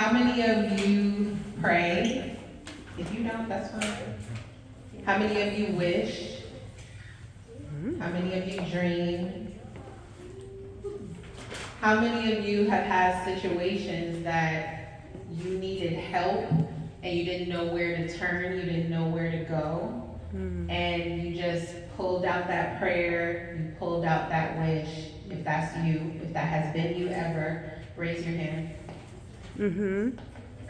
How many of you pray? If you don't, that's fine. How many of you wish? How many of you dream? How many of you have had situations that you needed help and you didn't know where to turn, you didn't know where to go, and you just pulled out that prayer, you pulled out that wish? If that's you, if that has been you ever, raise your hand.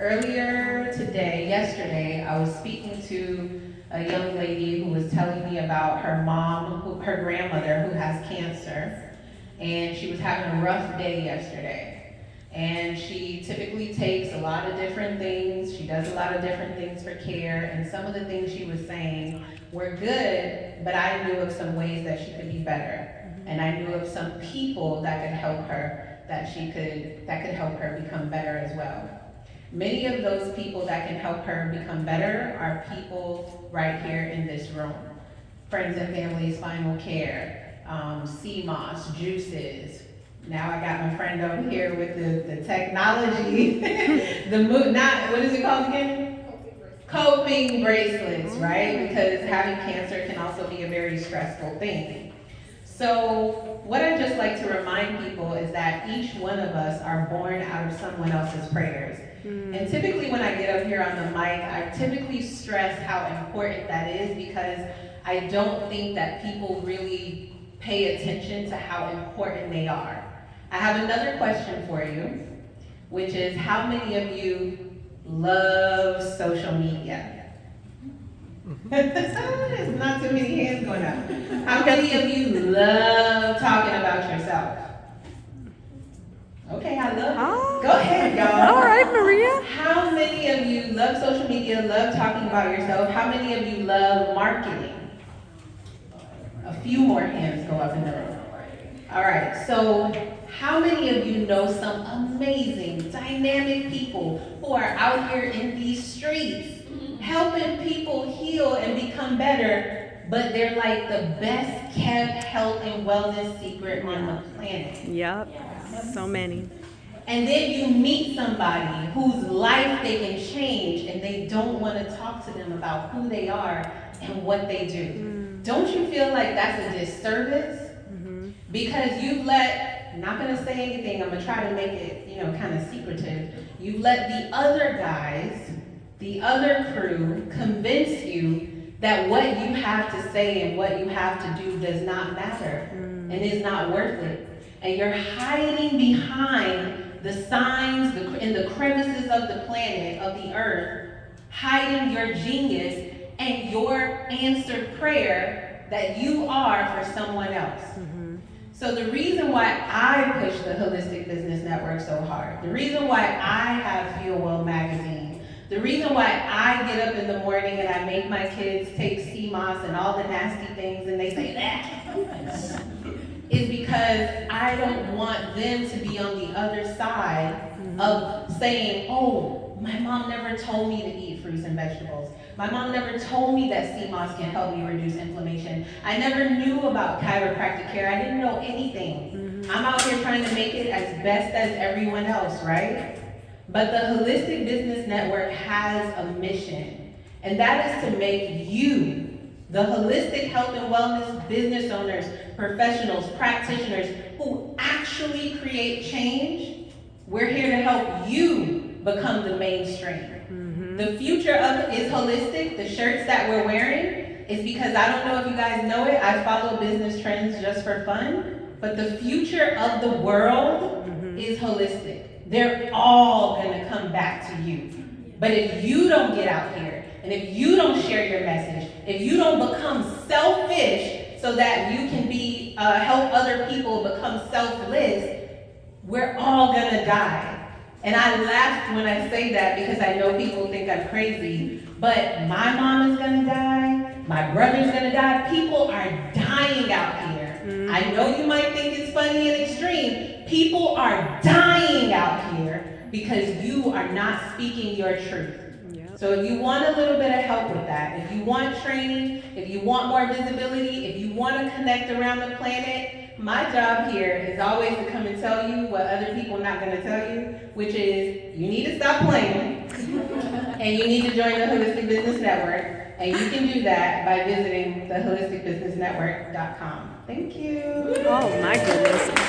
Earlier today, yesterday, I was speaking to a young lady who was telling me about her mom, her grandmother who has cancer, and she was having a rough day yesterday. And she typically takes a lot of different things, she does a lot of different things for care, and some of the things she was saying were good, but I knew of some ways that she could be better. And I knew of some people that could help her, that could help her become better as well. Many of those people that can help her become better are people right here in this room. Friends and Family Spinal Care, CMOS, Juices. Now I got my friend over here with the technology. What is it called again? Coping bracelets, right? Because having cancer can also be a very stressful thing. So what I just like to remind people is that each one of us are born out of someone else's prayers. And typically when I get up here on the mic, I typically stress how important that is, because I don't think that people really pay attention to how important they are. I have another question for you, which is, how many of you love social media? There's not too many hands going up. How many of you love talking about yourself? Okay, I love it. Go ahead, y'all. All right, Maria. How many of you love social media, love talking about yourself? How many of you love marketing? A few more hands go up in the room. All right, so how many of you know some amazing, dynamic people who are out here in these streets helping people heal and become better, but they're like the best kept health and wellness secret on the planet? Yep. So many. And then you meet somebody whose life they can change, and they don't want to talk to them about who they are and what they do. Don't you feel like that's a disservice? Because you've let, I'm not going to say anything, I'm going to try to make it, kind of secretive. You've let the other guys, the other crew, convince you that what you have to say and what you have to do does not matter and is not worth it. And you're hiding behind the signs in the crevices of the planet, of the earth, hiding your genius and your answered prayer that you are for someone else. So the reason why I push the Holistic Business Network so hard, the reason why I have Feel Well magazine, the reason why I get up in the morning and I make my kids take CMOS and all the nasty things and they say that, is because I don't want them to be on the other side of saying, oh, my mom never told me to eat fruits and vegetables. My mom never told me that CMOS can help me reduce inflammation. I never knew about chiropractic care. I didn't know anything. I'm out here trying to make it as best as everyone else, right? But the Holistic Business Network has a mission, and that is to make you, the holistic health and wellness business owners, professionals, practitioners who actually create change. We're here to help you become the mainstream. The future of it is holistic. The shirts that we're wearing is because, I don't know if you guys know it, I follow business trends just for fun, but the future of the world is holistic. They're all gonna come back to you. But if you don't get out here, and if you don't share your message, if you don't become selfish so that you can be help other people become selfless, we're all gonna die. And I laugh when I say that because I know people think I'm crazy, but my mom is gonna die, my brother's gonna die, people are dying out here. I know you might think it's funny and extreme, people are dying out here because you are not speaking your truth. So if you want a little bit of help with that, if you want training, if you want more visibility, if you want to connect around the planet, My job here is always to come and tell you what other people not gonna tell you, which is you need to stop playing and you need to join the Holistic Business Network. And you can do that by visiting theholisticbusinessnetwork.com. Thank you. Oh my goodness.